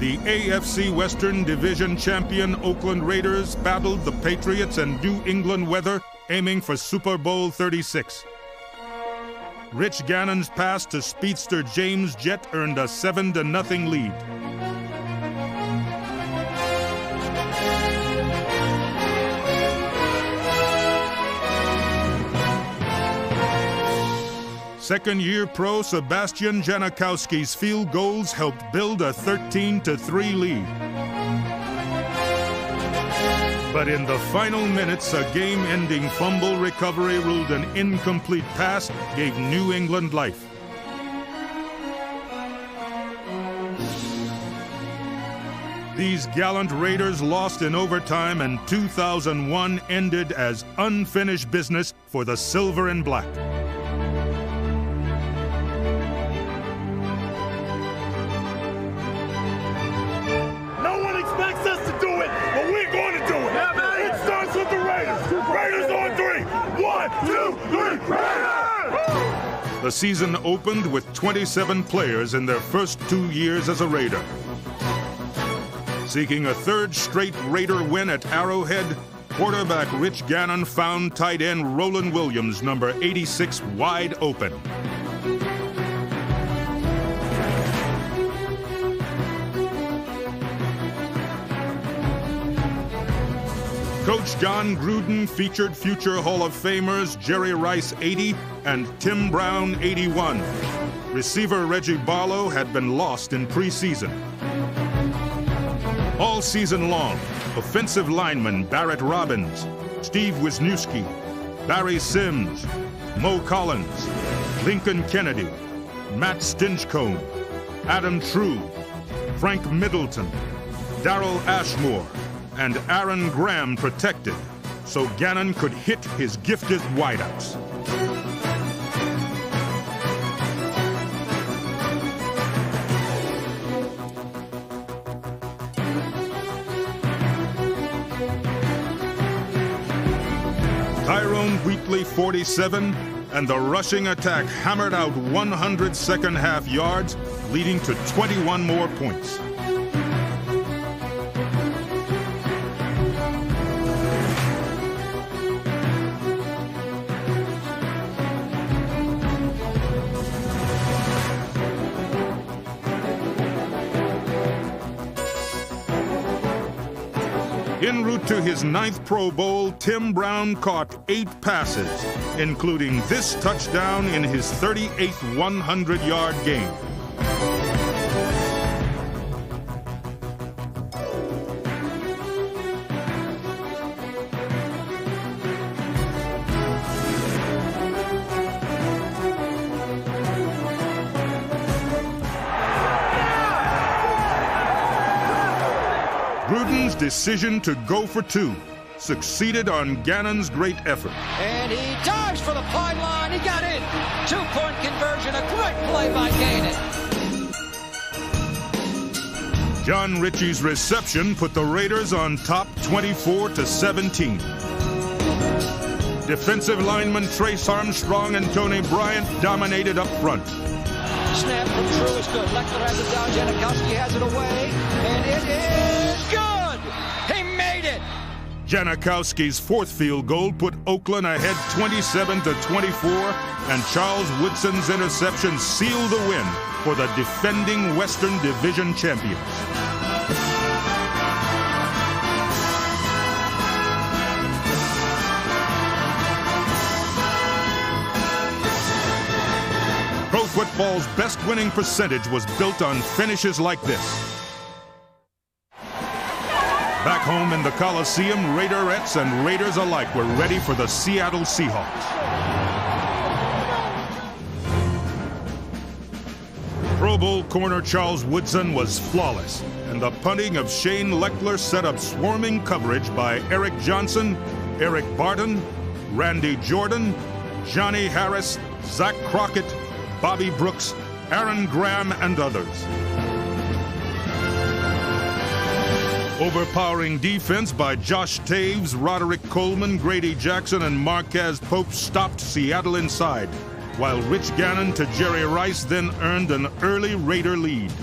the AFC Western Division champion Oakland Raiders battled the Patriots and New England weather, aiming for Super Bowl 36. Rich Gannon's pass to speedster James Jett earned a 7-0 lead. Second-year pro Sebastian Janikowski's field goals helped build a 13-3 lead. But in the final minutes, a game-ending fumble recovery ruled an incomplete pass gave New England life. These gallant Raiders lost in overtime, and 2001 ended as unfinished business for the Silver and Black. The season opened with 27 players in their first 2 years as a Raider. Seeking a third straight Raider win at Arrowhead, quarterback Rich Gannon found tight end Roland Williams, number 86, wide open. Coach John Gruden featured future Hall of Famers Jerry Rice, 80, and Tim Brown, 81. Receiver Reggie Barlow had been lost in preseason. All season long, offensive linemen Barrett Robbins, Steve Wisniewski, Barry Sims, Mo Collins, Lincoln Kennedy, Matt Stinchcomb, Adam True, Frank Middleton, Darrell Ashmore, and Aaron Graham protected, so Gannon could hit his gifted wideouts. Tyrone Wheatley, 47, and the rushing attack hammered out 100 second-half yards, leading to 21 more points. En route to his 9th Pro Bowl, Tim Brown caught 8 passes, including this touchdown in his 38th 100-yard game. Gruden's decision to go for 2 succeeded on Gannon's great effort. And he dives for the pylon. He got in. 2-point conversion. A great play by Gannon. John Ritchie's reception put the Raiders on top 24-17. Defensive linemen Trace Armstrong and Tony Bryant dominated up front. Snap from True is good. Leckler has it down. Janikowski has it away. And it is good. He made it. Janikowski's 4th field goal put Oakland ahead 27-24, and Charles Woodson's interception sealed the win for the defending Western Division champions. Pro football's best winning percentage was built on finishes like this. Back home in the Coliseum, Raiderettes and Raiders alike were ready for the Seattle Seahawks. Pro Bowl corner Charles Woodson was flawless, and the punting of Shane Leckler set up swarming coverage by Eric Johnson, Eric Barton, Randy Jordan, Johnny Harris, Zach Crockett, Bobby Brooks, Aaron Graham, and others. Overpowering defense by Josh Taves, Roderick Coleman, Grady Jackson, and Marquez Pope stopped Seattle inside, while Rich Gannon to Jerry Rice then earned an early Raider lead.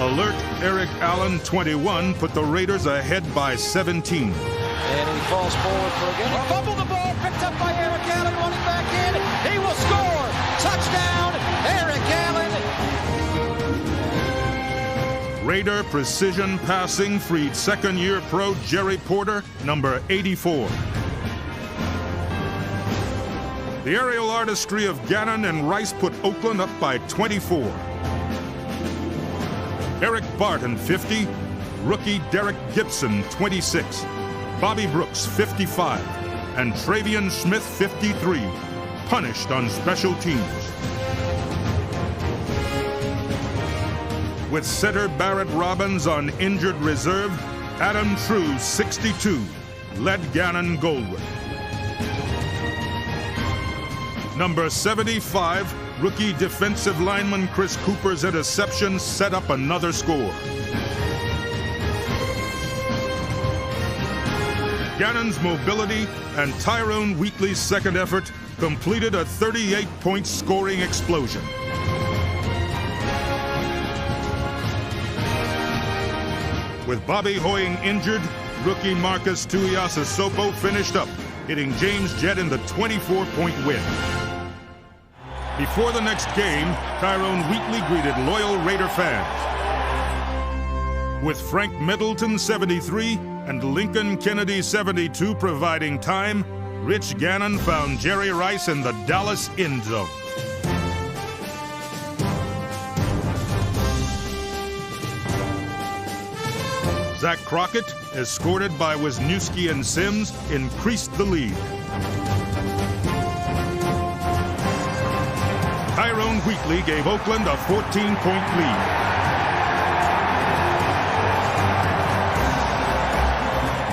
Alert Eric Allen, 21, put the Raiders ahead by 17. And he falls forward for again. He fumbled the ball, picked up by Eric Allen, running back in. He will score. Touchdown, Eric Allen. Raider precision passing freed second-year pro Jerry Porter, number 84. The aerial artistry of Gannon and Rice put Oakland up by 24. Eric Barton, 50. Rookie Derek Gibson, 26. Bobby Brooks, 55. And Travion Smith, 53. Punished on special teams. With center Barrett Robbins on injured reserve, Adam True, 62, led Gannon goalward. Number 75, rookie defensive lineman Chris Cooper's interception set up another score. Gannon's mobility and Tyrone Wheatley's second effort completed a 38-point scoring explosion. With Bobby Hoying injured, rookie Marcus Tuiasosopo finished up, hitting James Jett in the 24-point win. Before the next game, Tyrone Wheatley greeted loyal Raider fans. With Frank Middleton, 73, and Lincoln Kennedy, 72, providing time, Rich Gannon found Jerry Rice in the Dallas end zone. Zach Crockett, escorted by Wisniewski and Sims, increased the lead. Tyrone Wheatley gave Oakland a 14-point lead.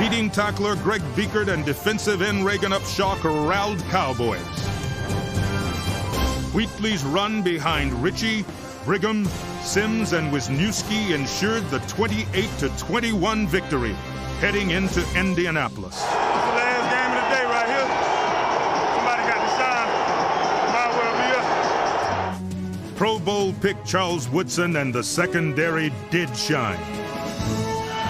Leading tackler Greg Biekert and defensive end Reagan Upshaw corralled Cowboys. Wheatley's run behind Ritchie, Brigham, Sims, and Wisniewski ensured the 28-21 victory, heading into Indianapolis. It's the last game of the day right here. Somebody got to shine. Might well be us. Pro Bowl pick Charles Woodson and the secondary did shine.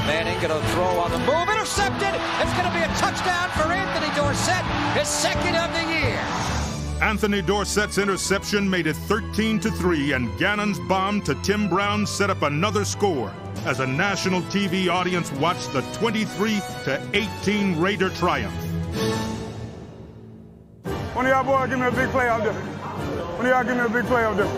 Manning going to throw on the move, intercepted. It's going to be a touchdown for Anthony Dorsett, his second of the year. Anthony Dorsett's interception made it 13-3, and Gannon's bomb to Tim Brown set up another score as a national TV audience watched the 23-18 Raider triumph. One of y'all boys give me a big play out there. One of y'all give me a big play out there.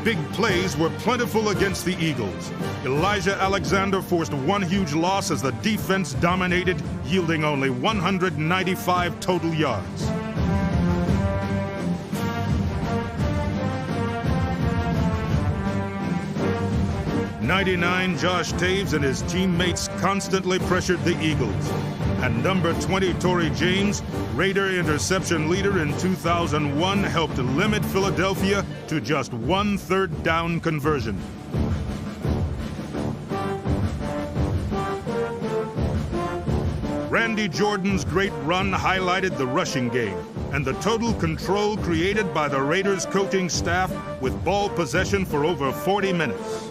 Big plays were plentiful against the Eagles. Elijah Alexander forced one huge loss as the defense dominated, yielding only 195 total yards. 99 Josh Taves and his teammates constantly pressured the Eagles. And number 20 Torrey James, Raider interception leader in 2001, helped limit Philadelphia to just one third down conversion. Randy Jordan's great run highlighted the rushing game and the total control created by the Raiders coaching staff with ball possession for over 40 minutes.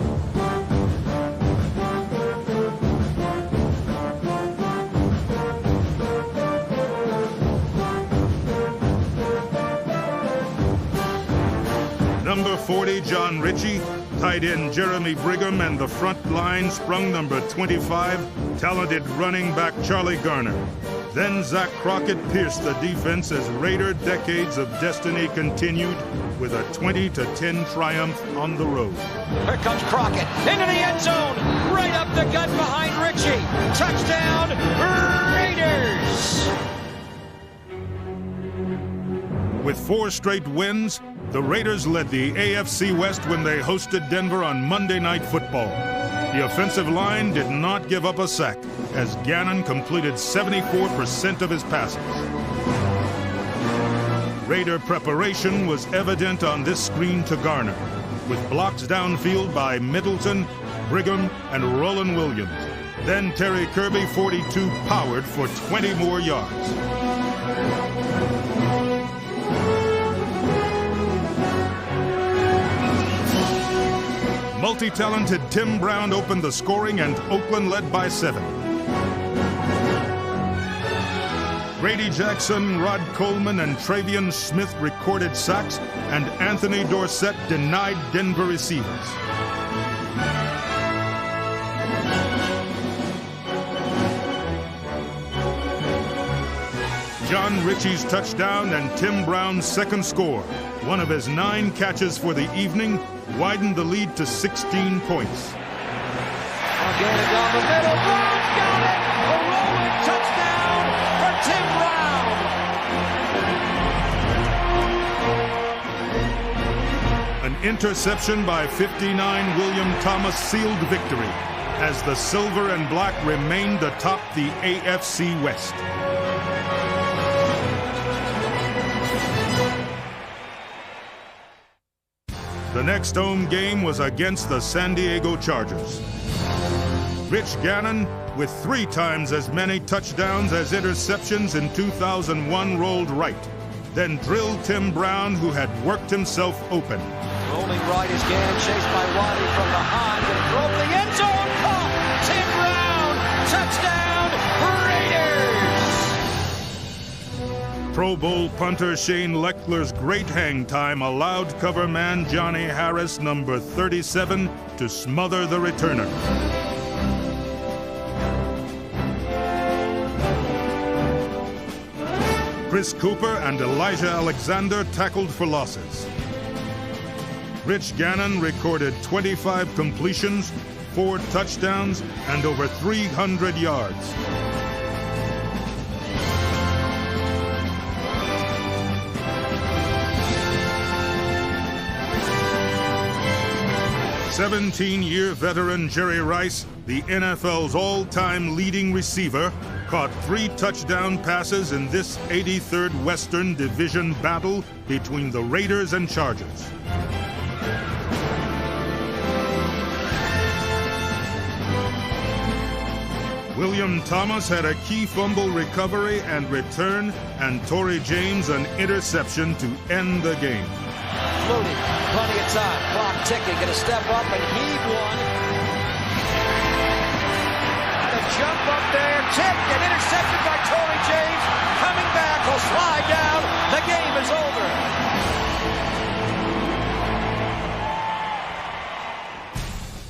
Number 40, John Ritchie, tight end Jeremy Brigham, and the front line sprung number 25, talented running back Charlie Garner. Then Zach Crockett pierced the defense as Raider decades of destiny continued with a 20-10 triumph on the road. Here comes Crockett into the end zone, right up the gut behind Ritchie. Touchdown, Raiders! With 4 straight wins, the Raiders led the AFC West when they hosted Denver on Monday Night Football. The offensive line did not give up a sack, as Gannon completed 74% of his passes. Raider preparation was evident on this screen to Garner, with blocks downfield by Middleton, Brigham, and Roland Williams. Then Terry Kirby, 42, powered for 20 more yards. Multi-talented Tim Brown opened the scoring, and Oakland led by 7. Grady Jackson, Rod Coleman, and Travion Smith recorded sacks, and Anthony Dorsett denied Denver receivers. John Ritchie's touchdown and Tim Brown's second score, one of his 9 catches for the evening, widened the lead to 16 points. Again down the middle, Brown got it! A rolling touchdown for Tim Brown! An interception by 59 William Thomas sealed victory as the Silver and Black remained atop the AFC West. The next home game was against the San Diego Chargers. Rich Gannon, with 3 times as many touchdowns as interceptions in 2001, rolled right, then drilled Tim Brown, who had worked himself open. Rolling right is Gannon, chased by Waddy from behind, and drove the end zone. Caught! Tim Brown! Touchdown! Raiders! Pro Bowl punter Shane Leckler's great hang time allowed cover man Johnny Harris, number 37, to smother the returner. Chris Cooper and Elijah Alexander tackled for losses. Rich Gannon recorded 25 completions, 4 touchdowns, and over 300 yards. '17-year veteran Jerry Rice, the NFL's all-time leading receiver, caught 3 touchdown passes in this 83rd Western Division battle between the Raiders and Chargers. William Thomas had a key fumble recovery and return, and Torrey James an interception to end the game. Loading, plenty of time, clock ticking, gonna step up and heave one. The jump up there, tipped and intercepted by Torrey James. Coming back, will slide down. The game is over.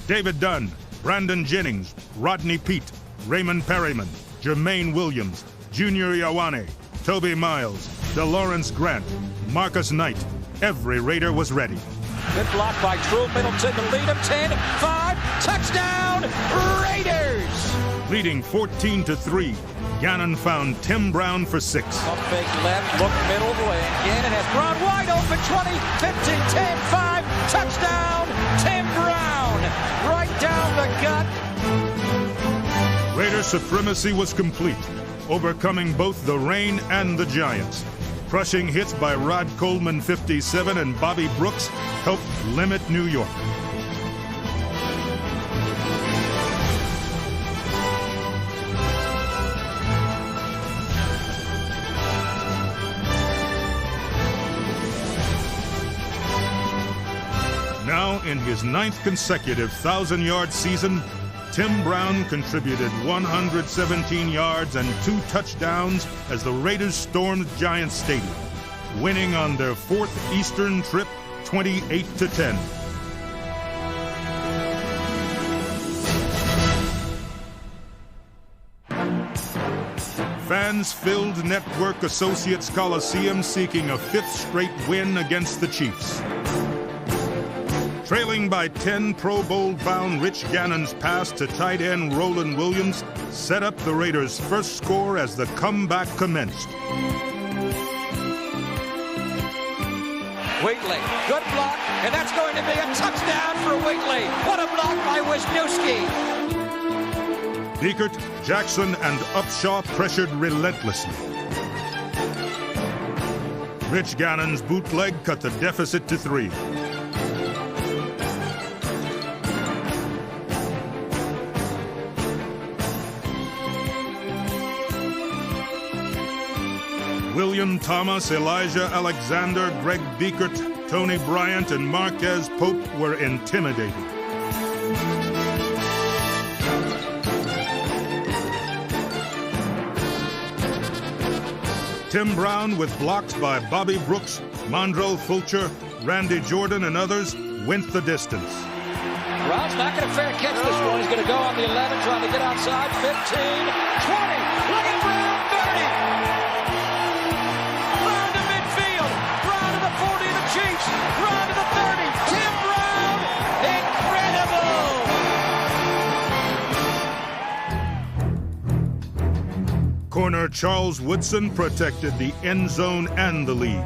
David Dunn, Brandon Jennings, Rodney Peete, Raymond Perryman, Jermaine Williams, Junior Yawane, Toby Miles, DeLawrence Grant, Marcus Knight. Every Raider was ready. Good block by Drew Middleton to lead him 10-5. Touchdown, Raiders! Leading 14-3, Gannon found Tim Brown for 6. Pump fake left, look middle, and Gannon has Brown wide open, 20, 15, 10, 5. Touchdown, Tim Brown! Right down the gut. Raider supremacy was complete, overcoming both the rain and the Giants. Crushing hits by Rod Coleman, 57, and Bobby Brooks helped limit New York. Now, in his 9th consecutive 1,000-yard season, Tim Brown contributed 117 yards and 2 touchdowns as the Raiders stormed Giants Stadium, winning on their 4th Eastern trip 28-10. Fans filled Network Associates Coliseum seeking a 5th straight win against the Chiefs. Trailing by 10, Pro Bowl-bound Rich Gannon's pass to tight end Roland Williams set up the Raiders' first score as the comeback commenced. Wheatley, good block, and that's going to be a touchdown for Wheatley. What a block by Wisniewski. Biekert, Jackson, and Upshaw pressured relentlessly. Rich Gannon's bootleg cut the deficit to 3. William Thomas, Elijah Alexander, Greg Biekert, Tony Bryant, and Marquez Pope were intimidated. Tim Brown, with blocks by Bobby Brooks, Mondrell Fulcher, Randy Jordan, and others, went the distance. Brown's not going to fair catch this one. He's going to go on the 11, trying to get outside. 15, 20. Look at Brown, 30. Brown to midfield. Brown to the 40 of the Chiefs. Brown to the 30. Tim Brown, incredible. Corner Charles Woodson protected the end zone and the lead.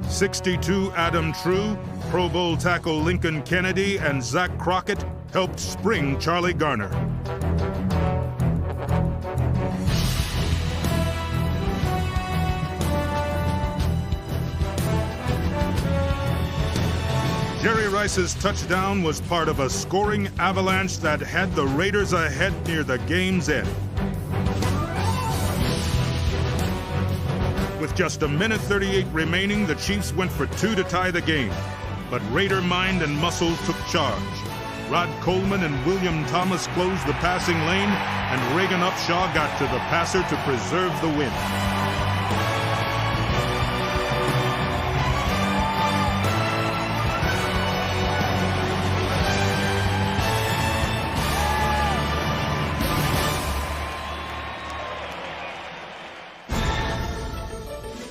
62 Adam True, Pro Bowl tackle Lincoln Kennedy, and Zach Crockett helped spring Charlie Garner. Jerry Rice's touchdown was part of a scoring avalanche that had the Raiders ahead near the game's end. With just 1:38 remaining, the Chiefs went for 2 to tie the game. But Raider mind and muscle took charge. Rod Coleman and William Thomas closed the passing lane, and Reagan Upshaw got to the passer to preserve the win.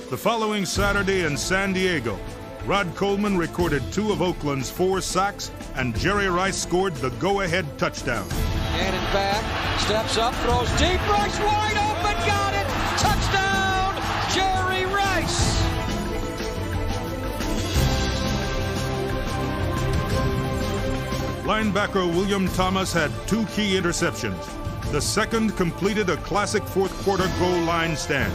The following Saturday in San Diego, Rod Coleman recorded 2 of Oakland's 4 sacks, and Jerry Rice scored the go-ahead touchdown. Gannon back, steps up, throws deep, Rice wide open, got it! Touchdown, Jerry Rice! Linebacker William Thomas had 2 key interceptions. The second completed a classic fourth-quarter goal line stand.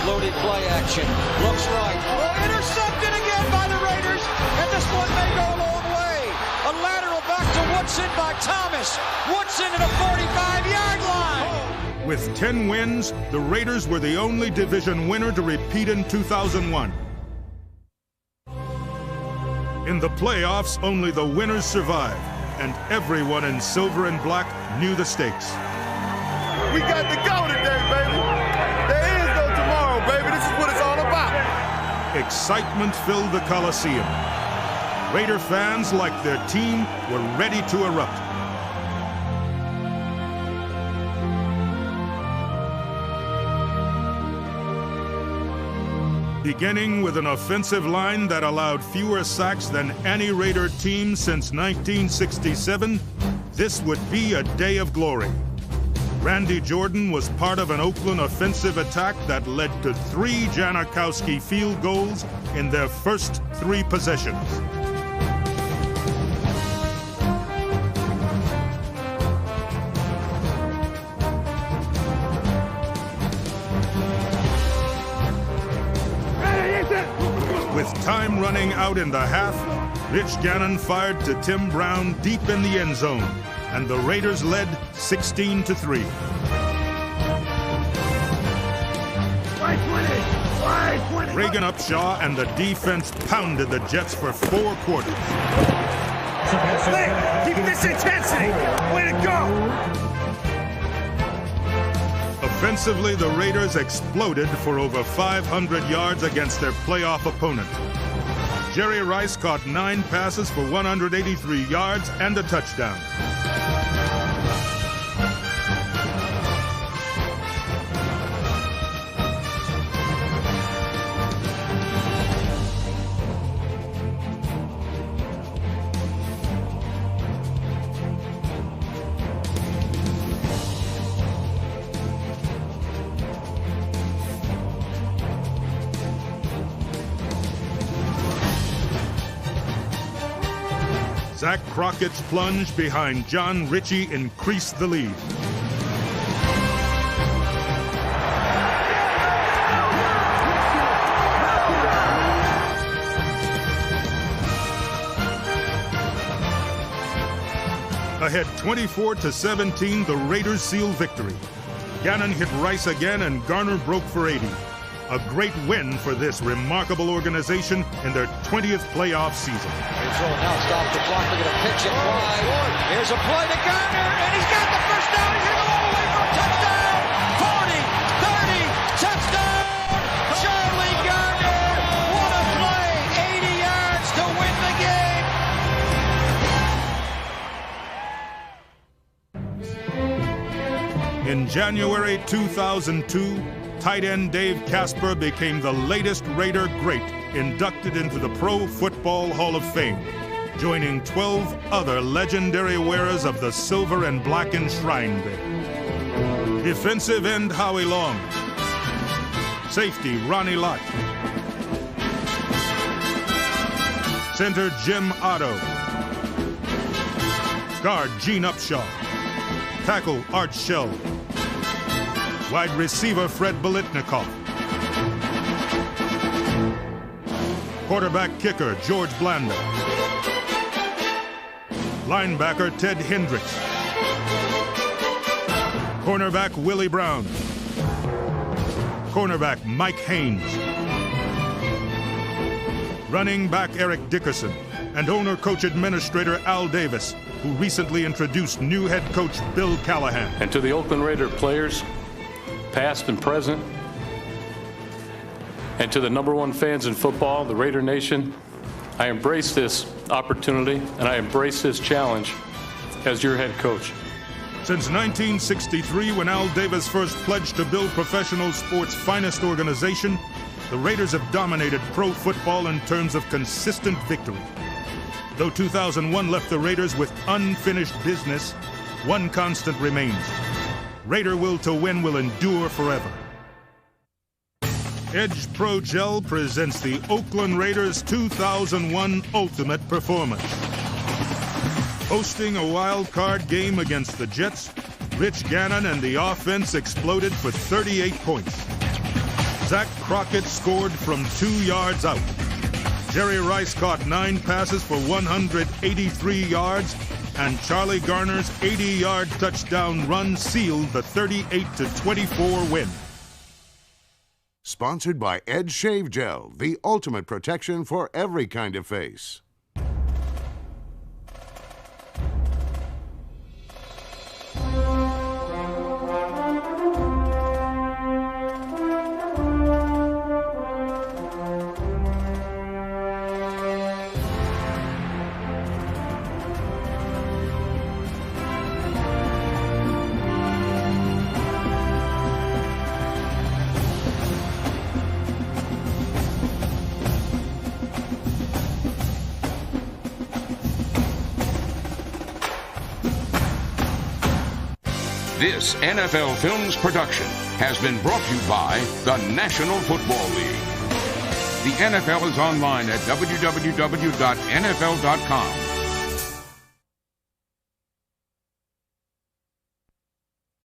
Loaded play action, looks right, intercepted again by the Raiders, and this one may go a long way. A lateral back to Woodson by Thomas. Woodson at a 45-yard line. With 10 wins, the Raiders were the only division winner to repeat in 2001. In the playoffs, only the winners survived, and everyone in silver and black knew the stakes. We got to go today, baby. There is no tomorrow, baby. This is what it's all about. Excitement filled the Coliseum. Raider fans, like their team, were ready to erupt. Beginning with an offensive line that allowed fewer sacks than any Raider team since 1967, this would be a day of glory. Randy Jordan was part of an Oakland offensive attack that led to 3 Janikowski field goals in their first 3 possessions. With time running out in the half, Rich Gannon fired to Tim Brown deep in the end zone, and the Raiders led 16-3. Reagan Upshaw and the defense pounded the Jets for 4 quarters. Keep this intensity. Way to go. Offensively, the Raiders exploded for over 500 yards against their playoff opponent. Jerry Rice caught 9 passes for 183 yards and a touchdown. Zach Crockett's plunge behind John Ritchie increased the lead. Ahead 24-17, the Raiders sealed victory. Gannon hit Rice again and Garner broke for 80. A great win for this remarkable organization in their 20th playoff season. Now stop the clock. They're going to pitch it wide. Here's a play to Garner, and he's got the first down. He's going to go all the way for a touchdown. In January 2002, tight end Dave Casper became the latest Raider great inducted into the Pro Football Hall of Fame, joining 12 other legendary wearers of the silver and black enshrined there. Defensive end Howie Long. Safety Ronnie Lott. Center Jim Otto. Guard Gene Upshaw. Tackle Art Shell. Wide receiver Fred Bolitnikoff. Quarterback kicker George Blanda. Linebacker Ted Hendricks. Cornerback Willie Brown. Cornerback Mike Haynes. Running back Eric Dickerson. And owner-coach administrator Al Davis, who recently introduced new head coach Bill Callahan. And to the Oakland Raider players, past and present, and to the #1 fans in football, the Raider Nation, I embrace this opportunity and I embrace this challenge as your head coach. Since 1963, when Al Davis first pledged to build professional sports' finest organization, the Raiders have dominated pro football in terms of consistent victory. Though 2001 left the Raiders with unfinished business, one constant remains. Raider will to win will endure forever. Edge Pro Gel presents the Oakland Raiders 2001 Ultimate Performance. Hosting a wild card game against the Jets, Rich Gannon and the offense exploded for 38 points. Zach Crockett scored from 2 yards out. Jerry Rice caught 9 passes for 183 yards, and Charlie Garner's 80-yard touchdown run sealed the 38-24 win. Sponsored by Edge Shave Gel, the ultimate protection for every kind of face. This NFL Films production has been brought to you by the National Football League. The NFL is online at www.nfl.com.